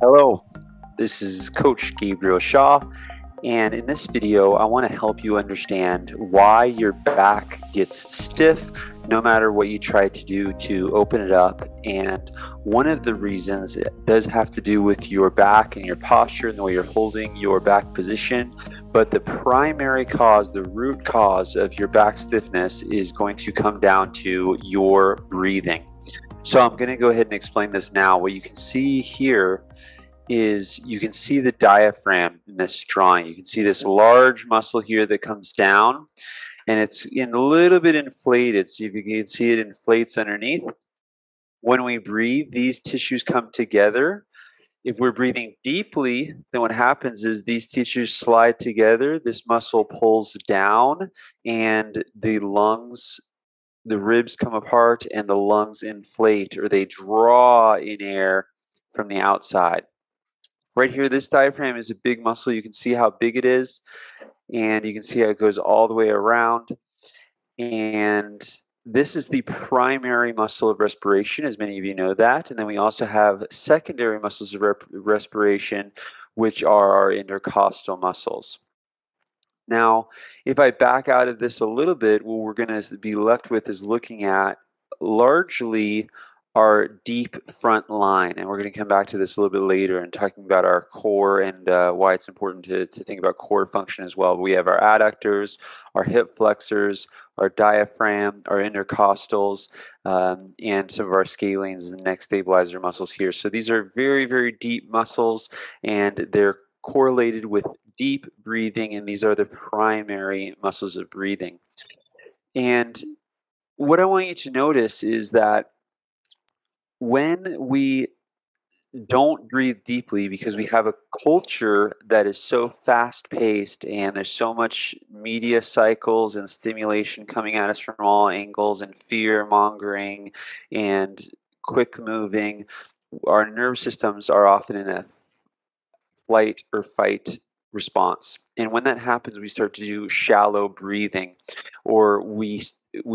Hello, this is Coach Gabriel Shaw, and in this video, I want to help you understand why your back gets stiff no matter what you try to do to open it up. And one of the reasons it does have to do with your back and your posture and the way you're holding your back position. But the primary cause, the root cause of your back stiffness is going to come down to your breathing. So I'm going to go ahead and explain this now. What you can see here is you can see the diaphragm in this drawing. You can see this large muscle here that comes down, and it's a little bit inflated. So if you can see it inflates underneath. When we breathe, these tissues come together. If we're breathing deeply, then what happens is these tissues slide together, this muscle pulls down, and the lungs, the ribs come apart, and the lungs inflate, or they draw in air from the outside. Right here, this diaphragm is a big muscle. You can see how big it is, and you can see how it goes all the way around. And this is the primary muscle of respiration, as many of you know that. And then we also have secondary muscles of respiration, which are our intercostal muscles. Now, if I back out of this a little bit, what we're going to be left with is looking at largely our deep front line. And we're going to come back to this a little bit later and talking about our core and why it's important to think about core function as well. We have our adductors, our hip flexors, our diaphragm, our intercostals, and some of our scalenes and neck stabilizer muscles here. So these are very, very deep muscles, and they're correlated with deep breathing, and these are the primary muscles of breathing. And what I want you to notice is that when we don't breathe deeply, because we have a culture that is so fast paced and there's so much media cycles and stimulation coming at us from all angles, and fear mongering and quick moving, our nerve systems are often in a flight or fight response. And when that happens, we start to do shallow breathing, or we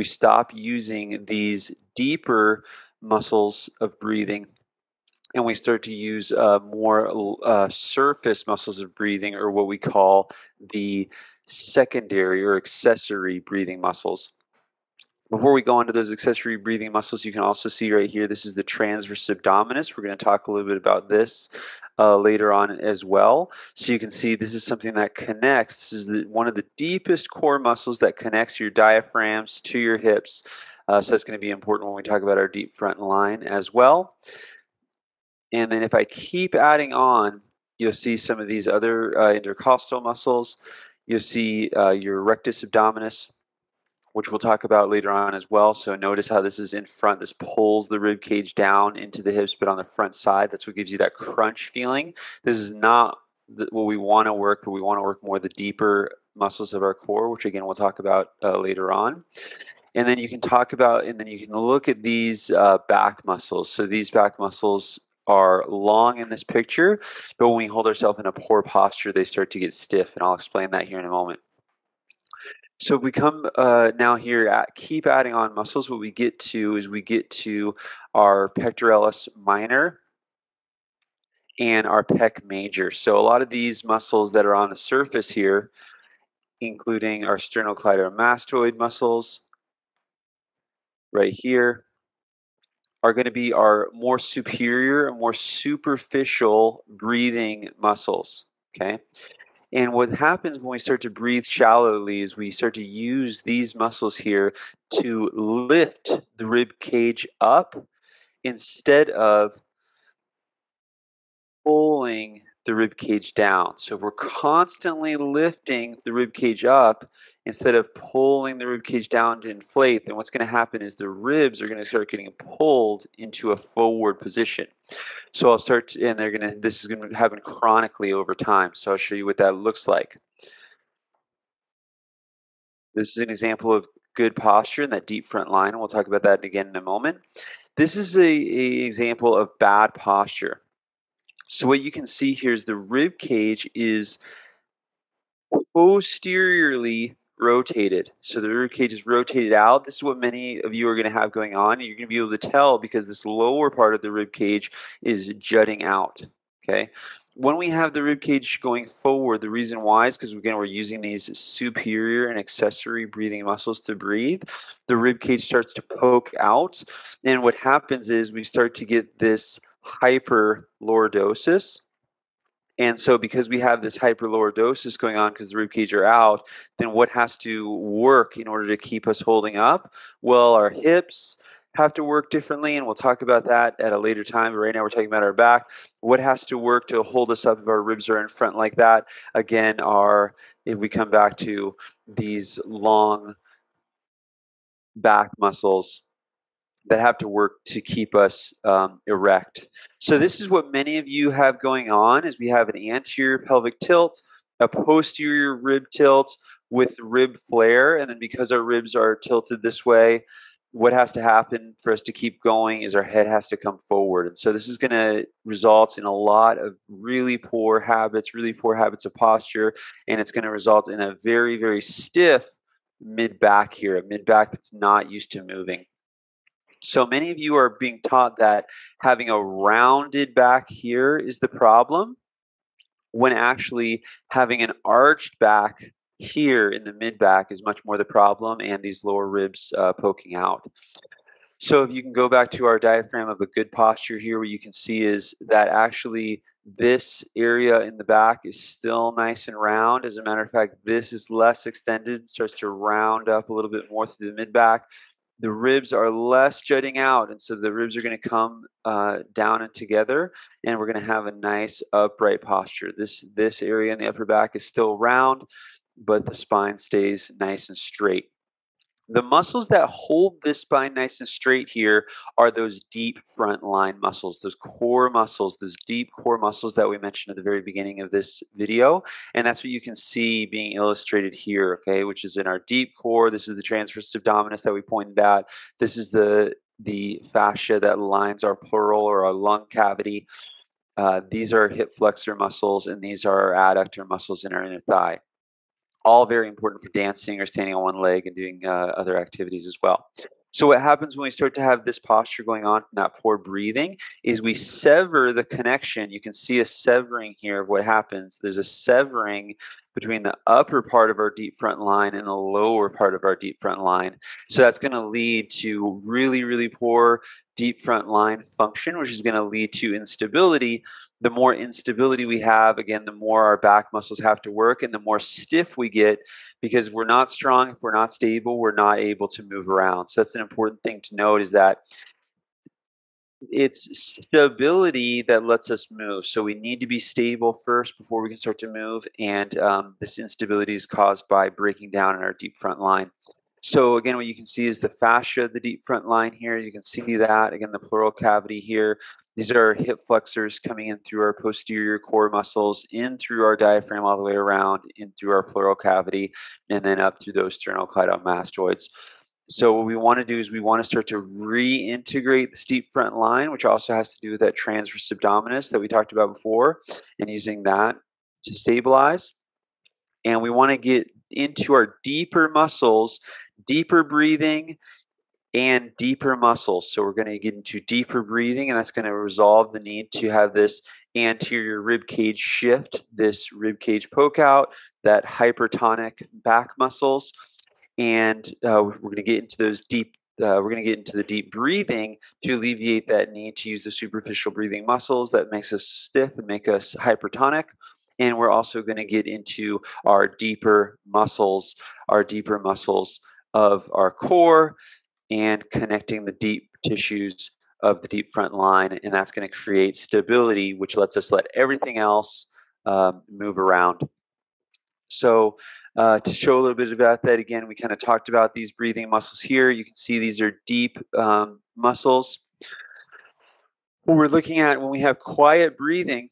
stop using these deeper muscles of breathing, and we start to use more surface muscles of breathing, or what we call the secondary or accessory breathing muscles. Before we go into those accessory breathing muscles, you can also see right here, this is the transverse abdominis. We're going to talk a little bit about this later on as well. So you can see this is something that connects. This is one of the deepest core muscles that connects your diaphragms to your hips. So that's going to be important when we talk about our deep front line as well. And then if I keep adding on, you'll see some of these other intercostal muscles. You'll see your rectus abdominis, which we'll talk about later on as well. So notice how this is in front. This pulls the rib cage down into the hips, but on the front side, that's what gives you that crunch feeling. This is not what we want to work, but we want to work more the deeper muscles of our core, which again, we'll talk about later on. And then you can talk about, and then you can look at these back muscles. So these back muscles are long in this picture, but when we hold ourselves in a poor posture, they start to get stiff, and I'll explain that here in a moment. So if we come now here, keep adding on muscles, what we get to is we get to our pectoralis minor and our pec major. So a lot of these muscles that are on the surface here, including our sternocleidomastoid muscles right here, are going to be our more superior and more superficial breathing muscles, okay? And what happens when we start to breathe shallowly is we start to use these muscles here to lift the rib cage up instead of pulling the rib cage down. So if we're constantly lifting the rib cage up instead of pulling the rib cage down to inflate, then what's going to happen is the ribs are going to start getting pulled into a forward position. So I'll start, and this is going to happen chronically over time. So I'll show you what that looks like. This is an example of good posture in that deep front line, and we'll talk about that again in a moment. This is a example of bad posture. So what you can see here is the rib cage is posteriorly rotated. So the rib cage is rotated out. This is what many of you are going to have going on. You're going to be able to tell because this lower part of the rib cage is jutting out. okay? When we have the rib cage going forward, the reason why is because, again, we're using these superior and accessory breathing muscles to breathe. The rib cage starts to poke out, and what happens is we start to get this hyperlordosis. And so because we have this hyperlordosis going on because the rib cage are out, then what has to work in order to keep us holding up? Well, our hips have to work differently, and we'll talk about that at a later time. But right now we're talking about our back. What has to work to hold us up if our ribs are in front like that? Again, if we come back to these long back muscles that have to work to keep us erect. So this is what many of you have going on, is we have an anterior pelvic tilt, a posterior rib tilt with rib flare, and then because our ribs are tilted this way, what has to happen for us to keep going is our head has to come forward. And so this is going to result in a lot of really poor habits of posture, and it's going to result in a very, very stiff mid-back here, a mid-back that's not used to moving. So many of you are being taught that having a rounded back here is the problem, when actually having an arched back here in the mid back is much more the problem, and these lower ribs poking out. So if you can go back to our diaphragm of a good posture here, what you can see is that actually this area in the back is still nice and round. As a matter of fact, this is less extended, starts to round up a little bit more through the mid back. The ribs are less jutting out, and so the ribs are going to come down and together, and we're going to have a nice upright posture. This area in the upper back is still round, but the spine stays nice and straight. The muscles that hold this spine nice and straight here are those deep front line muscles, those core muscles, those deep core muscles that we mentioned at the very beginning of this video. And that's what you can see being illustrated here, okay, which is in our deep core. This is the transverse abdominis that we pointed at. This is the fascia that lines our pleural or our lung cavity. These are hip flexor muscles, and these are our adductor muscles in our inner thigh. All very important for dancing or standing on one leg and doing other activities as well. So what happens when we start to have this posture going on from that poor breathing is we sever the connection. You can see a severing here of what happens. There's a severing between the upper part of our deep front line and the lower part of our deep front line. So that's going to lead to really, really poor deep front line function, which is going to lead to instability. The more instability we have, again, the more our back muscles have to work, and the more stiff we get, because if we're not strong, if we're not stable, we're not able to move around. So that's an important thing to note, is that it's stability that lets us move. So we need to be stable first before we can start to move, and this instability is caused by breaking down in our deep front line. So again, what you can see is the fascia, the deep front line here. You can see that, again, the pleural cavity here. These are hip flexors coming in through our posterior core muscles, in through our diaphragm all the way around, in through our pleural cavity, and then up through those sternocleidomastoids. So what we want to do is we want to start to reintegrate the deep front line, which also has to do with that transverse abdominis that we talked about before, and using that to stabilize. And we want to get into our deeper muscles, deeper breathing, and deeper muscles. So we're going to get into deeper breathing, and that's going to resolve the need to have this anterior rib cage shift, this rib cage poke out, that hypertonic back muscles. And we're going to get into those deep we're going to get into the deep breathing to alleviate that need to use the superficial breathing muscles that makes us stiff and make us hypertonic. And we're also going to get into our deeper muscles of our core, and connecting the deep tissues of the deep front line. And that's going to create stability, which lets us let everything else move around. So to show a little bit about that, again, we kind of talked about these breathing muscles here. You can see these are deep muscles. What we're looking at when we have quiet breathing,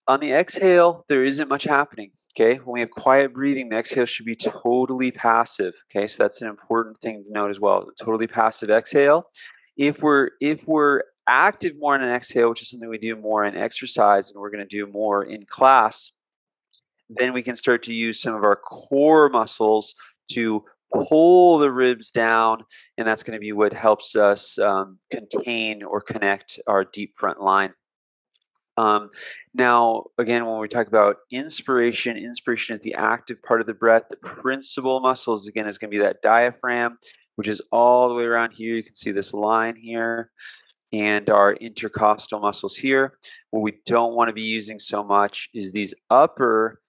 on the exhale, there isn't much happening. Okay, when we have quiet breathing, the exhale should be totally passive. Okay, so that's an important thing to note as well. Totally passive exhale. If we're active more on an exhale, which is something we do more in exercise and we're going to do more in class, then we can start to use some of our core muscles to pull the ribs down, and that's going to be what helps us contain or connect our deep front line. Now, again, when we talk about inspiration, inspiration is the active part of the breath. The principal muscles, again, is going to be that diaphragm, which is all the way around here. You can see this line here, and our intercostal muscles here. What we don't want to be using so much is these upper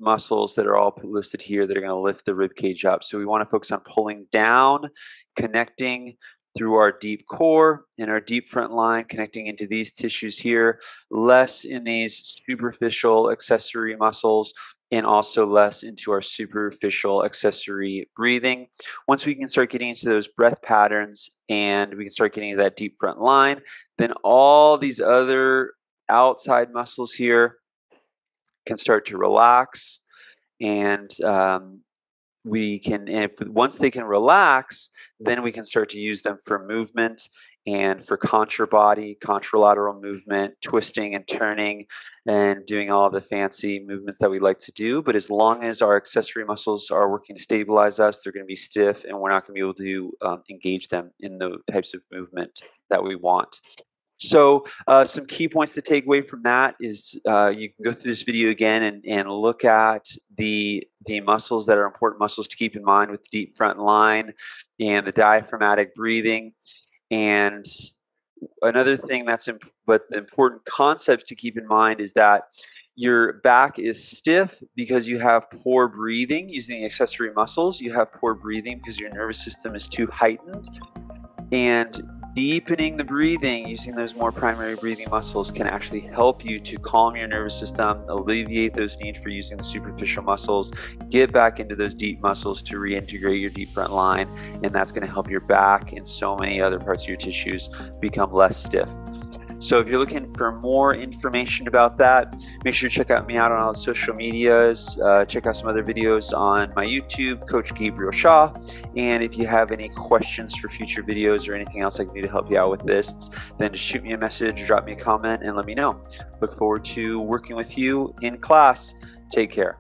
muscles that are all listed here that are going to lift the rib cage up. So we want to focus on pulling down, connecting through our deep core and our deep front line, connecting into these tissues here, less in these superficial accessory muscles, and also less into our superficial accessory breathing. Once we can start getting into those breath patterns and we can start getting into that deep front line, then all these other outside muscles here can start to relax, and once they can relax, then we can start to use them for movement and for contra-body, contralateral movement, twisting and turning, and doing all the fancy movements that we like to do. But as long as our accessory muscles are working to stabilize us, they're going to be stiff, and we're not going to be able to engage them in the types of movement that we want. So some key points to take away from that is you can go through this video again and look at the muscles that are important muscles to keep in mind with the deep front line and the diaphragmatic breathing. And another thing but the important concept to keep in mind is that your back is stiff because you have poor breathing using the accessory muscles. You have poor breathing because your nervous system is too heightened. And deepening the breathing using those more primary breathing muscles can actually help you to calm your nervous system, alleviate those needs for using the superficial muscles, get back into those deep muscles to reintegrate your deep front line, and that's going to help your back and so many other parts of your tissues become less stiff. So if you're looking for more information about that, make sure to check out me out on all the social medias. Check out some other videos on my YouTube, Coach Gabriel Shaw. And if you have any questions for future videos or anything else I can do to help you out with this, then just shoot me a message, drop me a comment, and let me know. Look forward to working with you in class. Take care.